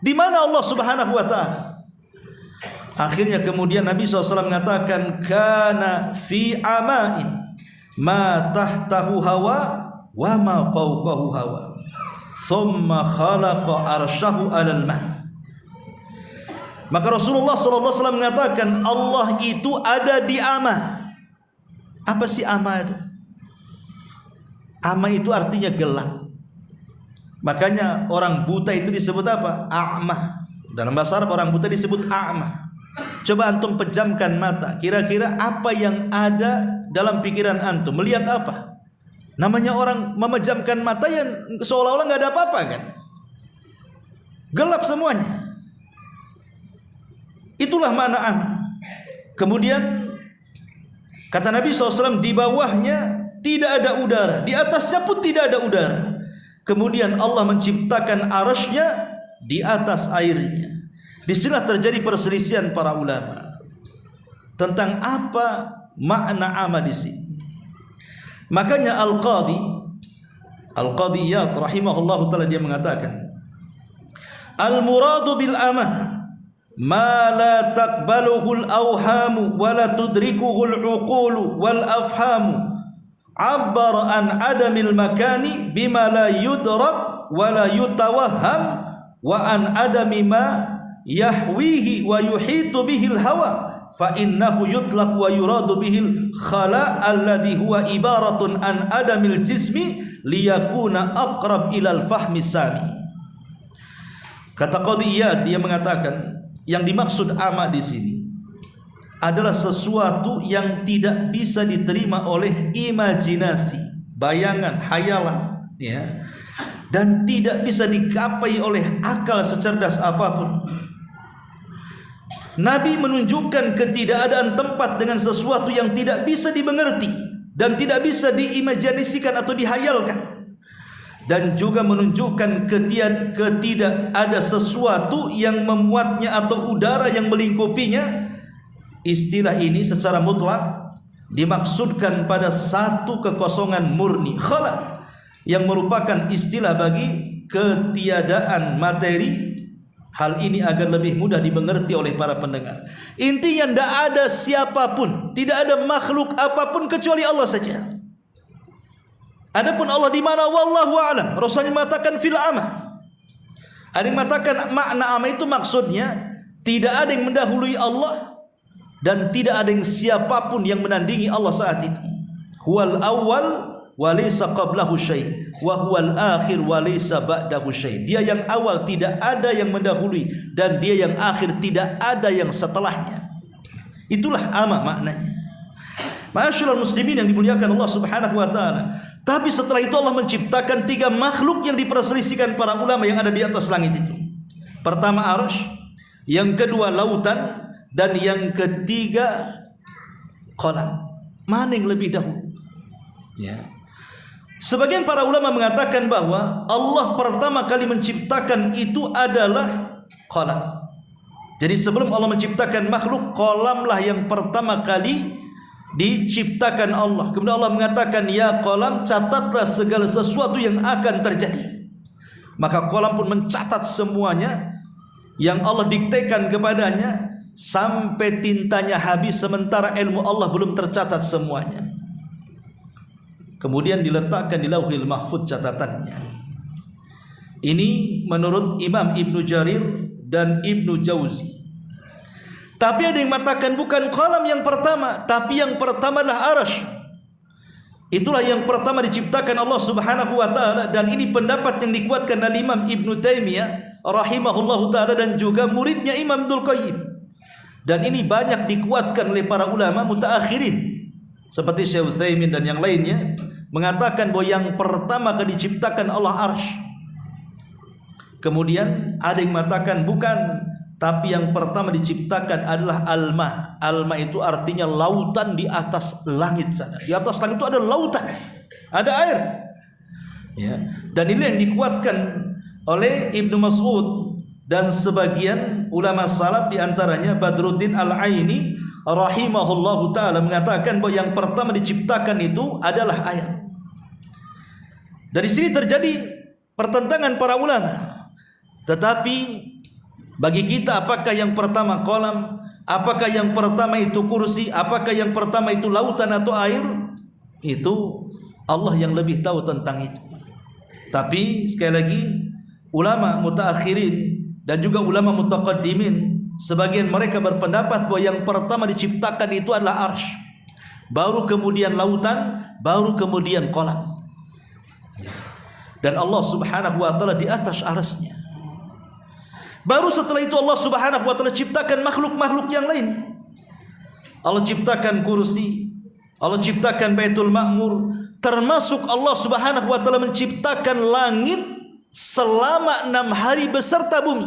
di mana Allah Subhanahu wa taala? Akhirnya kemudian Nabi SAW mengatakan, kana fi amain ma tahtahu hawa wa ma fawqahu hawa thumma khalaqa arsyahu 'alal ma'. Maka Rasulullah SAW mengatakan, Allah itu ada di ama. Apa sih ama itu? Ama itu artinya gelap. Makanya orang buta itu disebut apa? A'ma. Dalam bahasa Arab orang buta disebut a'ma. Coba antum pejamkan mata, kira-kira apa yang ada dalam pikiran antum? Melihat apa? Namanya orang memejamkan mata yang seolah-olah nggak ada apa-apa kan? Gelap semuanya. Itulah makna ama. Kemudian kata Nabi SAW, di bawahnya tidak ada udara, di atasnya pun tidak ada udara. Kemudian Allah menciptakan arasy-Nya di atas airnya. Disinilah terjadi perselisihan para ulama tentang apa makna ama di sini. Makanya Al-Qadhi Iyad rahimahullahu taala dia mengatakan, al-muradu bil ama ma la taqbaluhu al-awhamu wa la tudrikuhu al-uqulu wal afhamu, abbara an adamil makani bima la yudrak wa la yutawahham wa an adami ma yahwihi wa yuhitu bihil hawa fa innahu yutlaq wa yuradu bihil khala alladhi huwa ibaratun an adamil jismi liyakuna aqrab ilal fahmi sami. Kata Qadhi Iyad, dia mengatakan yang dimaksud ama di sini adalah sesuatu yang tidak bisa diterima oleh imajinasi, bayangan, hayalan, ya, dan tidak bisa digapai oleh akal secerdas apapun. Nabi menunjukkan ketidakadaan tempat dengan sesuatu yang tidak bisa dimengerti dan tidak bisa diimajinasikan atau dihayalkan, dan juga menunjukkan ketidak ada sesuatu yang memuatnya atau udara yang melingkupinya. Istilah ini secara mutlak dimaksudkan pada satu kekosongan murni, khala, yang merupakan istilah bagi ketiadaan materi, hal ini agar lebih mudah dimengerti oleh para pendengar. Intinya tidak ada siapapun, tidak ada makhluk apapun kecuali Allah saja. Adapun Allah di mana, wallahu a'lam. Rasulullah mengatakan fil amah. Ada yang mengatakan makna amah itu maksudnya tidak ada yang mendahului Allah dan tidak ada yang siapapun yang menandingi Allah saat itu. Huwal awwal wa laysa qablahu syai' wa huwal akhir wa laysa ba'dahu syai'. Dia yang awal, tidak ada yang mendahului, dan dia yang akhir, tidak ada yang setelahnya. Itulah ama maknanya. Ma'asyiral muslimin yang dimuliakan Allah Subhanahu wa taala. Tapi setelah itu Allah menciptakan 3 makhluk yang diperselisihkan para ulama yang ada di atas langit itu. Pertama arsy, yang kedua lautan, dan yang ketiga kolam. Mana yang lebih dahulu? Ya. Sebagian para ulama mengatakan bahwa Allah pertama kali menciptakan itu adalah kolam. Jadi sebelum Allah menciptakan makhluk, kolamlah yang pertama kali diciptakan Allah. Kemudian Allah mengatakan, ya kolam, catatlah segala sesuatu yang akan terjadi. Maka kolam pun mencatat semuanya yang Allah diktekan kepadanya sampai tintanya habis, sementara ilmu Allah belum tercatat semuanya. Kemudian diletakkan di Lauhil Mahfuz catatannya. Ini menurut Imam Ibnu Jarir dan Ibnu Jauzi. Tapi ada yang mengatakan bukan kolam yang pertama, tapi yang pertama adalah arsy. Itulah yang pertama diciptakan Allah Subhanahu wa taala, dan ini pendapat yang dikuatkan oleh Imam Ibnu Taimiyah rahimahullahu taala dan juga muridnya Imam Ibnul Qayyim. Dan ini banyak dikuatkan oleh para ulama mutaakhirin seperti Syekh Utsaimin dan yang lainnya, mengatakan bahwa yang pertama kali diciptakan Allah arsy. Kemudian ada yang mengatakan bukan, tapi yang pertama diciptakan adalah alma. Alma itu artinya lautan di atas langit sana. Di atas langit itu ada lautan, ada air. Ya. Dan ini yang dikuatkan oleh Ibnu Mas'ud dan sebagian ulama salaf, di antaranya Badruddin Al-Aini rahimahullahu taala mengatakan bahwa yang pertama diciptakan itu adalah air. Dari sini terjadi pertentangan para ulama. Tetapi bagi kita, apakah yang pertama kolam, apakah yang pertama itu kursi, apakah yang pertama itu lautan atau air, itu Allah yang lebih tahu tentang itu. Tapi sekali lagi, ulama mutaakhirin dan juga ulama mutaqaddimin, sebagian mereka berpendapat bahwa yang pertama diciptakan itu adalah arsy, baru kemudian lautan, baru kemudian kolam. Dan Allah Subhanahu wa taala di atas arsy-Nya. Baru setelah itu Allah Subhanahu wa taala ciptakan makhluk-makhluk yang lain. Allah ciptakan kursi, Allah ciptakan Baitul Ma'mur, termasuk Allah Subhanahu wa taala menciptakan langit selama 6 hari beserta bumi.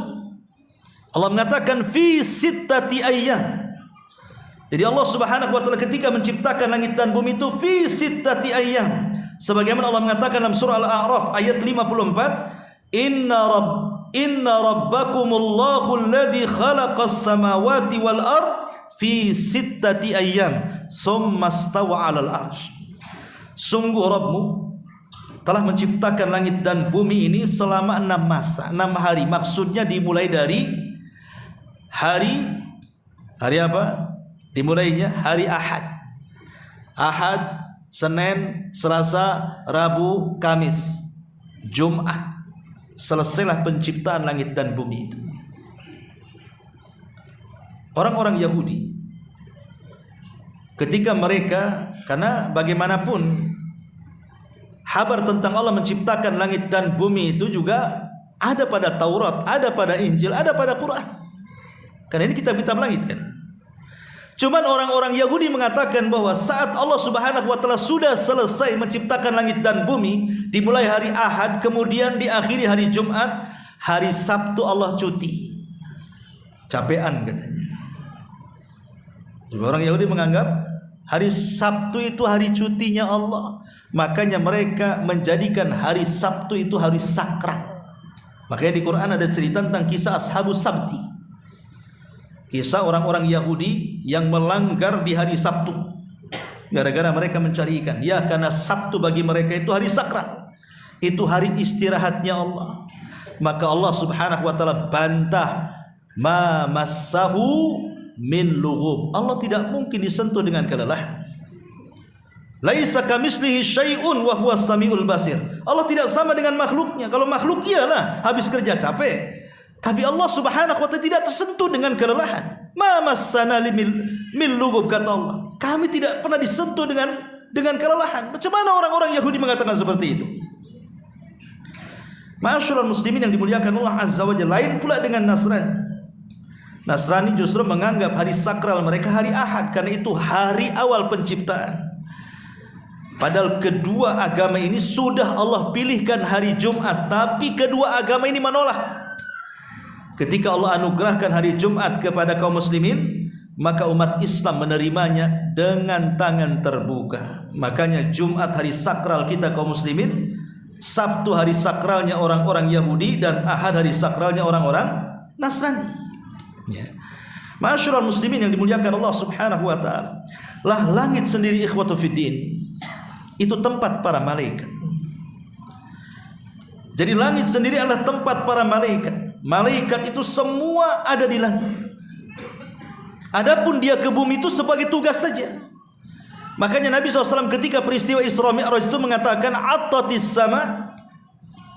Allah mengatakan fi sittati ayyam. Jadi Allah Subhanahu wa taala ketika menciptakan langit dan bumi itu fi sittati ayyam. Sebagaimana Allah mengatakan dalam surah Al-A'raf ayat 54, Inna rabbakumullahu alladhi khalaqas samawati wal ard fi sittati ayyam summa stawa 'alal arsy. Sungguh Rabbmu telah menciptakan langit dan bumi ini selama 6 masa, 6 hari. Maksudnya dimulai dari hari apa? Dimulainya hari Ahad. Ahad, Senin, Selasa, Rabu, Kamis, Jumat. Selesailah penciptaan langit dan bumi itu. Orang-orang Yahudi ketika mereka, karena bagaimanapun kabar tentang Allah menciptakan langit dan bumi itu juga ada pada Taurat, ada pada Injil, ada pada Quran. Karena ini kitab-kitab langit kan. Cuman orang-orang Yahudi mengatakan bahwa saat Allah Subhanahu wa taala sudah selesai menciptakan langit dan bumi, dimulai hari Ahad, kemudian diakhiri hari Jumat, hari Sabtu Allah cuti. Capean katanya. Jadi orang Yahudi menganggap hari Sabtu itu hari cutinya Allah. Makanya mereka menjadikan hari Sabtu itu hari sakral. Makanya di Quran ada cerita tentang kisah Ashabus Sabti. Kisah orang-orang Yahudi yang melanggar di hari Sabtu gara-gara mereka mencari ikan. Ya, karena Sabtu bagi mereka itu hari sakral, itu hari istirahatnya Allah. maka Allah Subhanahu wa taala bantah ma massahu min lughub. Allah tidak mungkin disentuh dengan kelelahan. Laisa kamitslihi syai'un wa huwas samiul basir. Allah tidak sama dengan makhluknya. Kalau makhluk iyalah habis kerja capek. Tapi Allah Subhanahu wa taala tidak tersentuh dengan kelelahan. Ma massana min lughub, kata Allah. Kami tidak pernah disentuh dengan kelelahan. Macam mana orang-orang Yahudi mengatakan seperti itu? Ma'asyiral muslimin yang dimuliakan Allah Azza wa Jalla, lain pula dengan Nasrani. Nasrani justru menganggap hari sakral mereka hari Ahad, karena itu hari awal penciptaan. Padahal kedua agama ini sudah Allah pilihkan hari Jumat, tapi kedua agama ini menolak. Ketika Allah anugerahkan hari Jumat kepada kaum muslimin, maka umat Islam menerimanya dengan tangan terbuka. Makanya Jumat hari sakral kita kaum muslimin, Sabtu hari sakralnya orang-orang Yahudi, dan Ahad hari sakralnya orang-orang Nasrani. Ya. Ma'asyiral muslimin yang dimuliakan Allah Subhanahu wa taala, lah langit sendiri ikhwatu fiddin itu tempat para malaikat. Jadi langit sendiri adalah tempat para malaikat. Malaikat itu semua ada di langit. Adapun dia ke bumi itu sebagai tugas saja. Makanya Nabi SAW ketika peristiwa Isra Mi'raj itu mengatakan attatis sama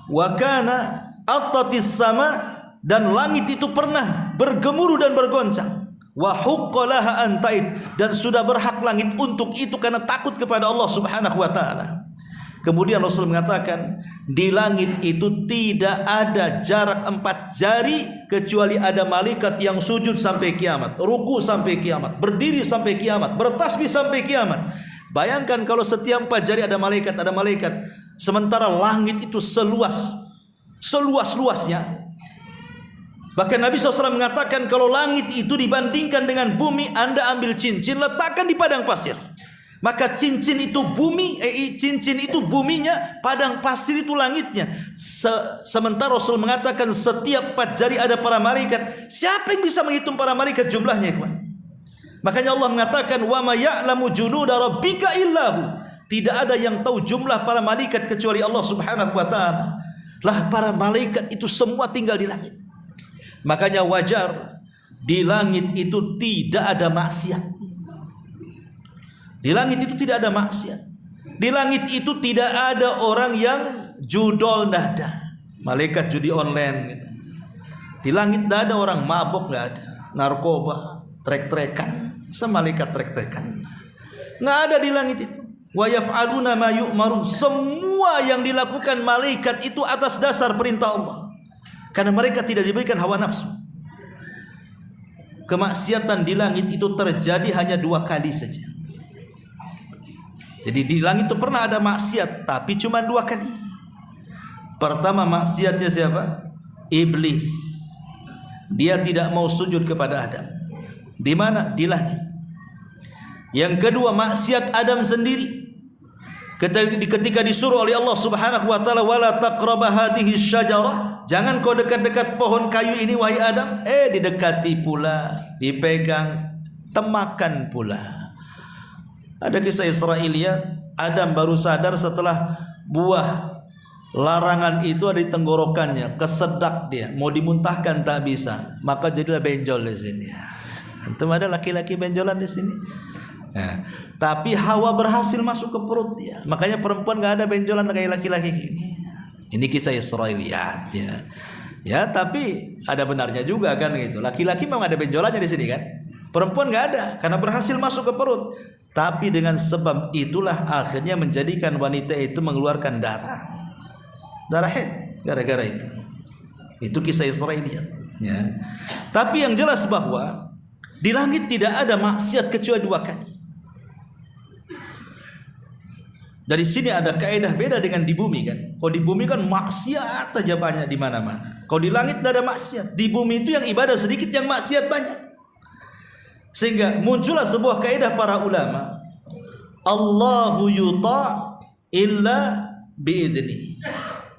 wa kana attatis sama, dan langit itu pernah bergemuruh dan bergoncang. Wa huqqalaha an ta'id, dan sudah berhak langit untuk itu karena takut kepada Allah Subhanahu wa taala. Kemudian Rasul mengatakan, di langit itu tidak ada jarak 4 jari kecuali ada malaikat yang sujud sampai kiamat, ruku sampai kiamat, berdiri sampai kiamat, bertasbih sampai kiamat. Bayangkan kalau setiap 4 jari ada malaikat, sementara langit itu seluas-luasnya. Bahkan Nabi SAW mengatakan kalau langit itu dibandingkan dengan bumi, Anda ambil cincin, letakkan di padang pasir. Maka cincin itu buminya, padang pasir itu langitnya. Sementara Rasul mengatakan setiap 4 jari ada para malaikat. Siapa yang bisa menghitung para malaikat jumlahnya, ikhwan? Makanya Allah mengatakan wa ma ya'lamu junuda rabbika illahu. Tidak ada yang tahu jumlah para malaikat kecuali Allah Subhanahu wa taala. Lah para malaikat itu semua tinggal di langit. Makanya wajar di langit itu tidak ada maksiat. Di langit itu tidak ada maksiat. Di langit itu tidak ada orang yang judol, tidak ada. Malaikat judi online gitu. Di langit tidak ada orang mabuk, tidak ada. Narkoba, trek-trekan, malaikat trek-trekan. Nggak ada di langit itu. Wa yaf'aluna ma yu'marun. Semua yang dilakukan malaikat itu atas dasar perintah Allah. Karena mereka tidak diberikan hawa nafsu. Kemaksiatan di langit itu terjadi hanya 2 kali saja. Jadi di langit itu pernah ada maksiat, tapi cuma 2 kali. Pertama maksiatnya siapa? Iblis. Dia tidak mau sujud kepada Adam. Di mana? Di langit. Yang kedua maksiat Adam sendiri. Ketika disuruh oleh Allah Subhanahu wa taala wala taqraba hadhihi syajarah, jangan kau dekat-dekat pohon kayu ini wahai Adam. Didekati pula, dipegang, temakan pula. Ada kisah Israiliyat, Adam baru sadar setelah buah larangan itu ada di tenggorokannya, kesedak dia, mau dimuntahkan tak bisa, maka jadilah benjol di sini. Antum ada laki-laki benjolan di sini? Nah, tapi Hawa berhasil masuk ke perut dia. Makanya perempuan nggak ada benjolan kayak laki-laki gini. Ini kisah Israiliyat ya. Ya, tapi ada benarnya juga kan gitu. Laki-laki memang ada benjolannya di sini kan. Perempuan nggak ada karena berhasil masuk ke perut. Tapi dengan sebab itulah akhirnya menjadikan wanita itu mengeluarkan darah haid gara-gara itu. Itu kisah Israiliyat ya. Tapi yang jelas bahwa di langit tidak ada maksiat kecuali 2 kali. Dari sini ada kaidah beda dengan di bumi kan. Kalau di bumi kan maksiat aja banyak di mana-mana. Kalau di langit tidak ada maksiat. Di bumi itu yang ibadah sedikit, yang maksiat banyak. Sehingga muncullah sebuah kaidah para ulama. Allahu yuta' illa bi'idni.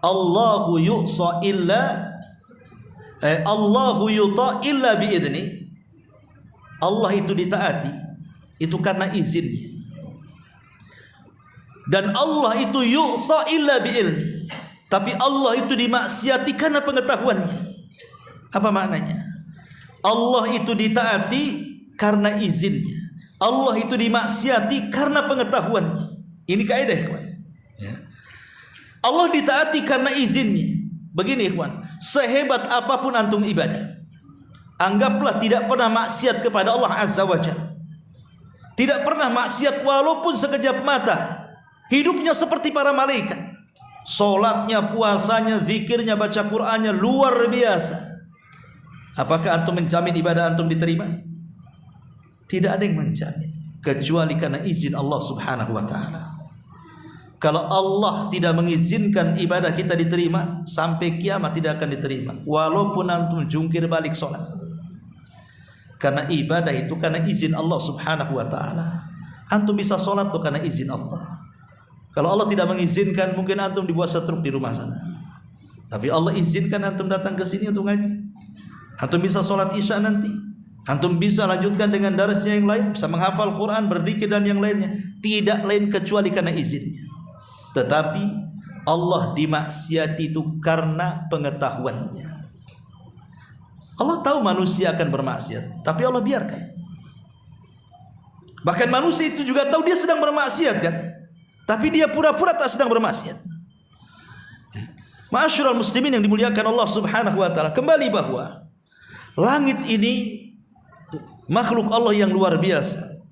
Allahu yu'sa illa Allahu yuta' illa bi'idni. Allah itu ditaati itu karena izinnya. Dan Allah itu yu'sa illa bi'ilmi, Tapi Allah itu dimaksiati karena pengetahuannya. Apa maknanya? Allah itu ditaati karena izinnya. Allah itu dimaksiati karena pengetahuannya. Ini kaidah, ikhwan. Ya. Allah ditaati karena izinnya. Begini, ikhwan, sehebat apapun antum ibadah, anggaplah tidak pernah maksiat kepada Allah Azza wa Jalla. Tidak pernah maksiat walaupun sekejap mata. Hidupnya seperti para malaikat. Salatnya, puasanya, zikirnya, baca Qur'annya luar biasa. Apakah antum menjamin ibadah antum diterima? Tidak ada yang menjamin kecuali karena izin Allah Subhanahu wa taala. Kalau Allah tidak mengizinkan ibadah kita diterima, sampai kiamat tidak akan diterima, walaupun antum jungkir balik salat. Karena ibadah itu karena izin Allah Subhanahu wa taala. Antum bisa salat tuh karena izin Allah. Kalau Allah tidak mengizinkan, mungkin antum dibuat setruk di rumah sana. Tapi Allah izinkan antum datang ke sini untuk ngaji. Antum bisa sholat isya nanti. Antum bisa lanjutkan dengan darasnya yang lain, bisa menghafal Quran, berzikir dan yang lainnya. Tidak lain kecuali karena izinnya. Tetapi Allah dimaksiati itu karena pengetahuannya. Allah tahu manusia akan bermaksiat, tapi Allah biarkan. Bahkan manusia itu juga tahu dia sedang bermaksiat, kan? Tapi dia pura-pura tak sedang bermaksiat. Ma'asyiral muslimin yang dimuliakan Allah Subhanahu wa taala, kembali bahwa langit ini makhluk Allah yang luar biasa,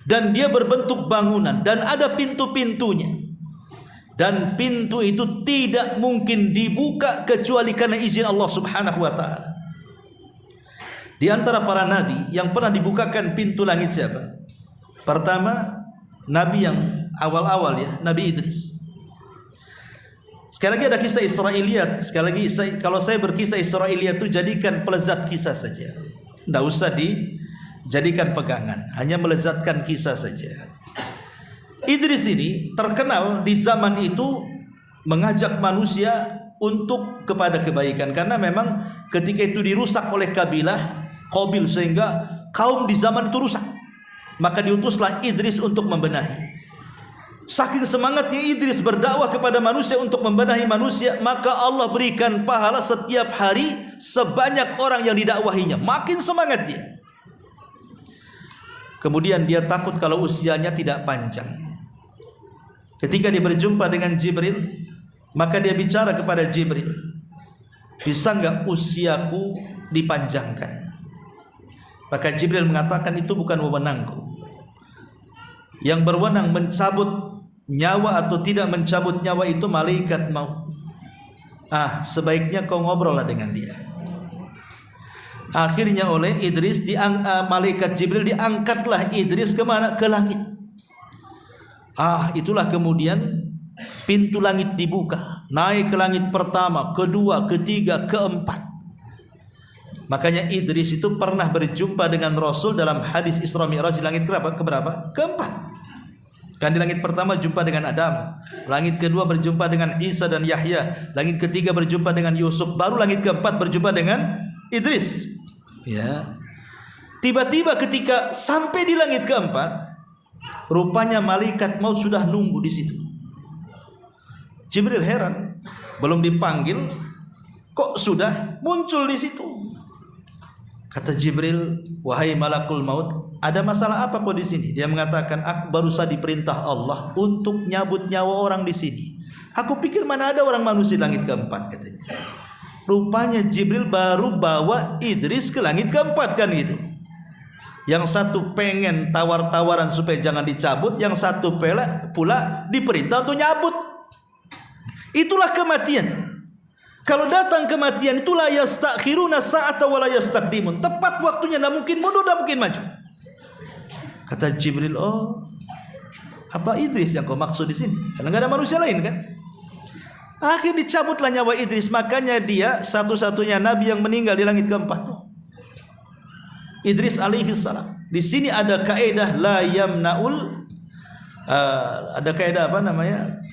dan dia berbentuk bangunan dan ada pintu-pintunya, dan pintu itu tidak mungkin dibuka kecuali karena izin Allah Subhanahu wa taala. Di antara para nabi yang pernah dibukakan pintu langit siapa? Pertama, nabi yang awal-awal ya, Nabi Idris. Sekali lagi ada kisah Israiliyat. Sekali lagi kalau saya berkisah Israiliyat itu jadikan pelezat kisah saja. Tidak usah dijadikan pegangan, hanya melezatkan kisah saja. Idris ini terkenal di zaman itu mengajak manusia untuk kepada kebaikan, karena memang ketika itu dirusak oleh kabilah Qabil sehingga kaum di zaman itu rusak. Maka diutuslah Idris untuk membenahi. Saking semangatnya Idris berdakwah kepada manusia untuk membenahi manusia, maka Allah berikan pahala setiap hari sebanyak orang yang didakwahinya. Makin semangat dia. Kemudian dia takut kalau usianya tidak panjang. Ketika dia berjumpa dengan Jibril, maka dia bicara kepada Jibril, bisa enggak usiaku dipanjangkan? Maka Jibril mengatakan, itu bukan wewenangku. Yang berwenang mencabut nyawa atau tidak mencabut nyawa itu malaikat maut. Sebaiknya kau ngobrollah dengan dia. Akhirnya oleh Idris malaikat Jibril diangkatlah Idris kemana? Ke langit. Itulah kemudian pintu langit dibuka, naik ke langit pertama, kedua, ketiga, keempat. Makanya Idris itu pernah berjumpa dengan Rasul dalam hadis Isra Mi'raj di langit keberapa? Keempat. Kan di langit pertama jumpa dengan Adam, langit kedua berjumpa dengan Isa dan Yahya, langit ketiga berjumpa dengan Yusuf, baru langit keempat berjumpa dengan Idris. Ya. Tiba-tiba ketika sampai di langit keempat, rupanya malaikat maut sudah nunggu di situ. Jibril heran, belum dipanggil kok sudah muncul di situ. Kata Jibril, wahai malakul maut, ada masalah apa kau di sini? Dia mengatakan, aku baru saja diperintah Allah untuk nyabut nyawa orang di sini. Aku pikir mana ada orang manusia di langit keempat, katanya. Rupanya Jibril baru bawa Idris ke langit keempat, kan gitu. Yang satu pengen tawar-tawaran supaya jangan dicabut, yang satu pula diperintah untuk nyabut. Itulah kematian. Kalau datang kematian, itulah yastakhiruna sa'ata wa la yastaqdimun. Tepat waktunya, tidak mungkin mundur, tidak mungkin maju. Kata Jibril, apa Idris yang kau maksud di sini? Karena nggak ada manusia lain, kan? Akhirnya dicabutlah nyawa Idris. Makanya dia satu-satunya nabi yang meninggal di langit keempat. Idris alaihi salam. Di sini ada kaidah la yamnaul, ada kaidah apa namanya?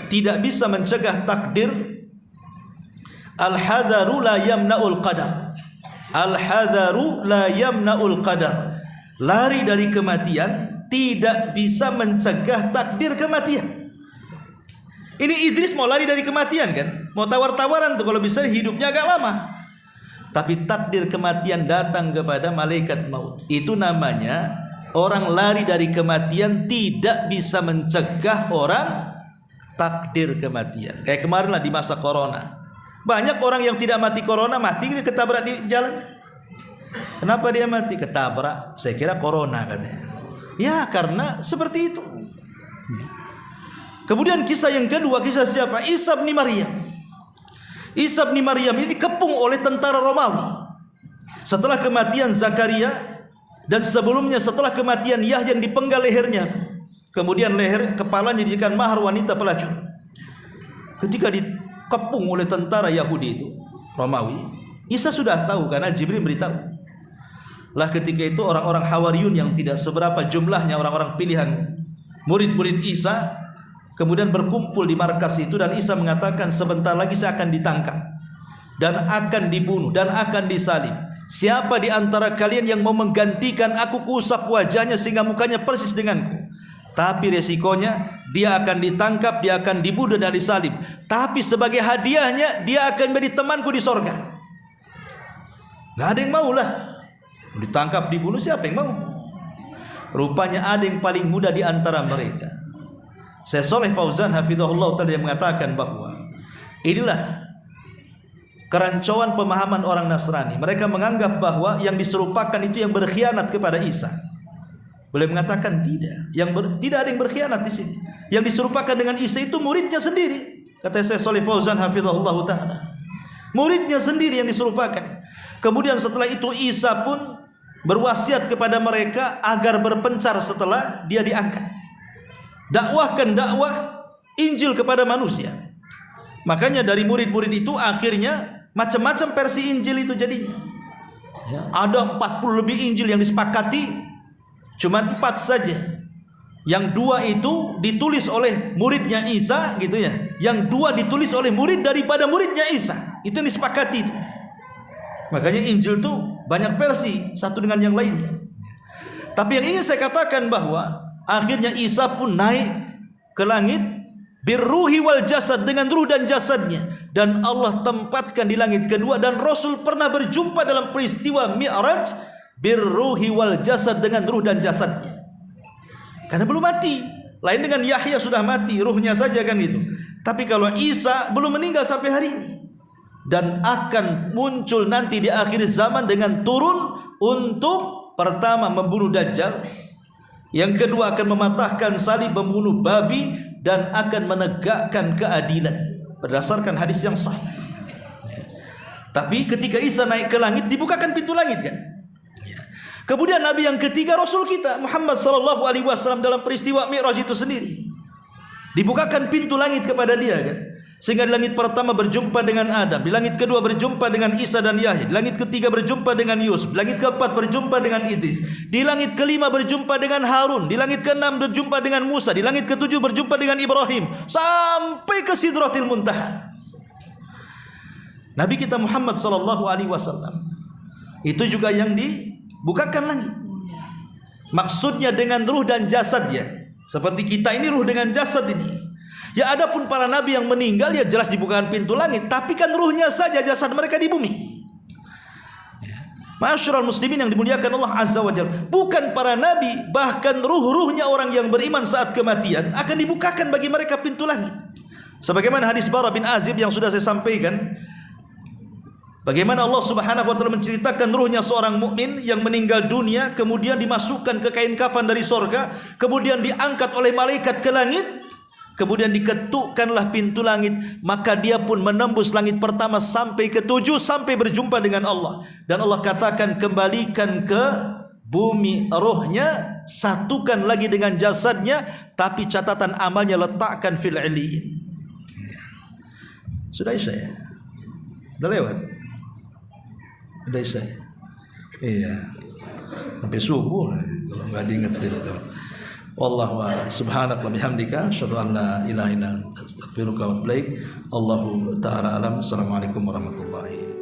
Tidak bisa mencegah takdir. Al-hadharu la yamna'ul qadar. Al-hadharu la yamna'ul qadar. Lari dari kematian tidak bisa mencegah takdir kematian. Ini Idris mau lari dari kematian kan, mau tawar-tawaran tuh kalau bisa hidupnya agak lama. Tapi takdir kematian datang kepada malaikat maut. Itu namanya orang lari dari kematian tidak bisa mencegah orang takdir kematian. Kayak kemarin lah di masa corona. Banyak orang yang tidak mati corona, mati ketabrak di jalan. Kenapa dia mati? Ketabrak, saya kira corona katanya. Ya karena seperti itu. Kemudian kisah yang kedua, kisah siapa? Isa bin Maryam. Isa bin Maryam ini dikepung oleh tentara Romawi. Setelah kematian Zakaria dan sebelumnya setelah kematian Yahya yang dipenggal lehernya. Kemudian leher kepalanya dijadikan mahar wanita pelacur. Ketika dikepung oleh tentara Yahudi itu, Romawi, Isa sudah tahu karena Jibril beritahu. Lah ketika itu orang-orang Hawariyun yang tidak seberapa jumlahnya, orang-orang pilihan murid-murid Isa, kemudian berkumpul di markas itu dan Isa mengatakan sebentar lagi saya akan ditangkap dan akan dibunuh dan akan disalib. Siapa di antara kalian yang mau menggantikan aku, kuusap wajahnya sehingga mukanya persis denganku. Tapi resikonya dia akan ditangkap, dia akan dibunuh dan disalib. Tapi sebagai hadiahnya dia akan menjadi temanku di sorga. Gak ada yang mau lah. Ditangkap, dibunuh, siapa yang mau? Rupanya ada yang paling muda di antara mereka. Syekh Shalih Fauzan hafizahullah ta'ala yang mengatakan bahwa inilah kerancuan pemahaman orang Nasrani. Mereka menganggap bahwa yang diserupakan itu yang berkhianat kepada Isa. Boleh mengatakan tidak. Tidak ada yang berkhianat di sini. Yang diserupakan dengan Isa itu muridnya sendiri. Kata Syekh Shalih Fauzan hafizahullah ta'ala. Muridnya sendiri yang diserupakan. Kemudian setelah itu Isa pun berwasiat kepada mereka agar berpencar setelah dia diangkat. Dakwahkan dakwah Injil kepada manusia. Makanya dari murid-murid itu akhirnya macam-macam versi Injil itu jadinya. Ya, ada 40 lebih Injil yang disepakati. Cuma 4 saja. Yang 2 itu ditulis oleh muridnya Isa gitu ya. Yang 2 ditulis oleh murid daripada muridnya Isa. Itu yang disepakati itu. Makanya Injil itu banyak versi satu dengan yang lainnya. Tapi yang ingin saya katakan bahwa akhirnya Isa pun naik ke langit birruhi wal jasad, dengan ruh dan jasadnya, dan Allah tempatkan di langit kedua. Dan Rasul pernah berjumpa dalam peristiwa Mi'raj birruhi wal jasad, dengan ruh dan jasadnya, karena belum mati. Lain dengan Yahya sudah mati, ruhnya saja kan gitu. Tapi kalau Isa belum meninggal sampai hari ini, dan akan muncul nanti di akhir zaman dengan turun untuk pertama membunuh Dajjal, yang kedua akan mematahkan salib, membunuh babi, dan akan menegakkan keadilan berdasarkan hadis yang sahih. Tapi ketika Isa naik ke langit, dibukakan pintu langit kan. Kemudian Nabi yang ketiga Rasul kita Muhammad sallallahu alaihi wasallam dalam peristiwa Mi'raj itu sendiri, dibukakan pintu langit kepada dia kan. Sehingga di langit pertama berjumpa dengan Adam, di langit kedua berjumpa dengan Isa dan Yahya, di langit ketiga berjumpa dengan Yusuf, di langit keempat berjumpa dengan Idris, di langit kelima berjumpa dengan Harun, di langit keenam berjumpa dengan Musa, di langit ketujuh berjumpa dengan Ibrahim, sampai ke Sidratil Muntaha. Nabi kita Muhammad sallallahu alaihi wasallam itu juga yang dibukakan langit. Maksudnya dengan ruh dan jasadnya. Seperti kita ini ruh dengan jasad ini. Ya adapun para nabi yang meninggal ya jelas dibukakan pintu langit, tapi kan ruhnya saja, jasad mereka di bumi. Ma'asyiral muslimin yang dimuliakan Allah Azza wa Jalla, bukan para nabi, bahkan ruh-ruhnya orang yang beriman saat kematian akan dibukakan bagi mereka pintu langit. Sebagaimana hadis Bara bin Azib yang sudah saya sampaikan, bagaimana Allah Subhanahu wa taala menceritakan ruhnya seorang mukmin yang meninggal dunia, kemudian dimasukkan ke kain kafan dari sorga, kemudian diangkat oleh malaikat ke langit. Kemudian diketukkanlah pintu langit, maka dia pun menembus langit pertama sampai ke 7, sampai berjumpa dengan Allah. Dan Allah katakan, kembalikan ke bumi rohnya, satukan lagi dengan jasadnya, tapi catatan amalnya letakkan fil iliyin. Sudah Isya ya? Udah lewat? Udah Isya ya? Iya, sampai subuh kalau nggak diingetin itu. Wallahu a'lam. Subhanaka wa bihamdika asyhadu an la ilaha illa anta astaghfiruka wa atubu ilaik. Allahu ta'ala alam. Assalamualaikum warahmatullahi